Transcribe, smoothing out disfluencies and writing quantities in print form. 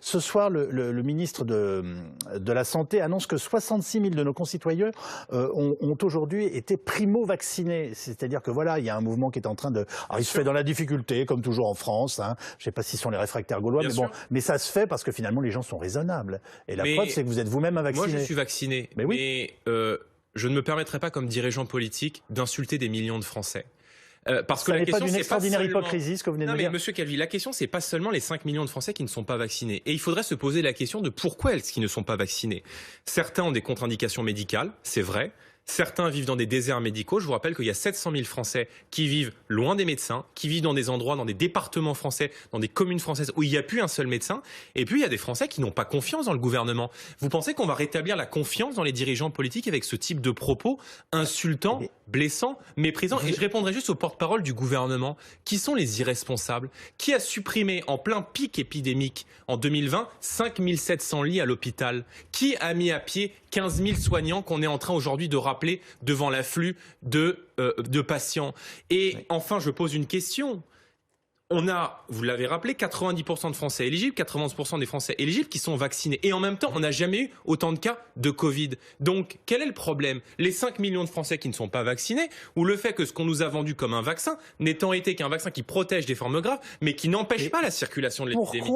Ce soir, le ministre de la Santé annonce que 66 000 de nos concitoyens ont aujourd'hui été primo-vaccinés. C'est-à-dire que voilà, il y a un mouvement qui est en train de... Alors, il se fait dans la difficulté, comme toujours en France. Hein. Je ne sais pas si ce sont les réfractaires gaulois, mais bon, mais ça se fait parce que finalement, les gens sont raisonnables. Et la preuve, c'est que vous êtes vous-même un vacciné. Moi, je suis vacciné, mais oui. Je ne me permettrai pas, comme dirigeant politique, d'insulter des millions de Français. Parce que ça la n'est question, pas d'une extraordinaire hypocrisie, ce que vous venez de dire. dire. Mais Monsieur Calvi, la question, c'est pas seulement les 5 millions de Français qui ne sont pas vaccinés. Et il faudrait se poser la question de pourquoi est-ce qu'ils ne sont pas vaccinés. Certains ont des contre-indications médicales, c'est vrai. Certains vivent dans des déserts médicaux. Je vous rappelle qu'il y a 700 000 Français qui vivent loin des médecins, qui vivent dans des endroits, dans des départements français, dans des communes françaises où il n'y a plus un seul médecin. Et puis, il y a des Français qui n'ont pas confiance dans le gouvernement. Vous pensez qu'on va rétablir la confiance dans les dirigeants politiques avec ce type de propos insultants, blessants, méprisants? Et je répondrai juste aux porte-parole du gouvernement. Qui sont les irresponsables? Qui a supprimé en plein pic épidémique en 2020 5 700 lits à l'hôpital? Qui a mis à pied 15 000 soignants qu'on est en train aujourd'hui de rappeler devant l'afflux de patients? Et enfin, je pose une question. On a, vous l'avez rappelé, 90% de Français éligibles, 90% des Français éligibles qui sont vaccinés. Et en même temps, on n'a jamais eu autant de cas de Covid. Donc, quel est le problème? Les 5 millions de Français qui ne sont pas vaccinés, ou le fait que ce qu'on nous a vendu comme un vaccin n'étant été qu'un vaccin qui protège des formes graves, mais qui n'empêche pas la circulation de l'épidémie?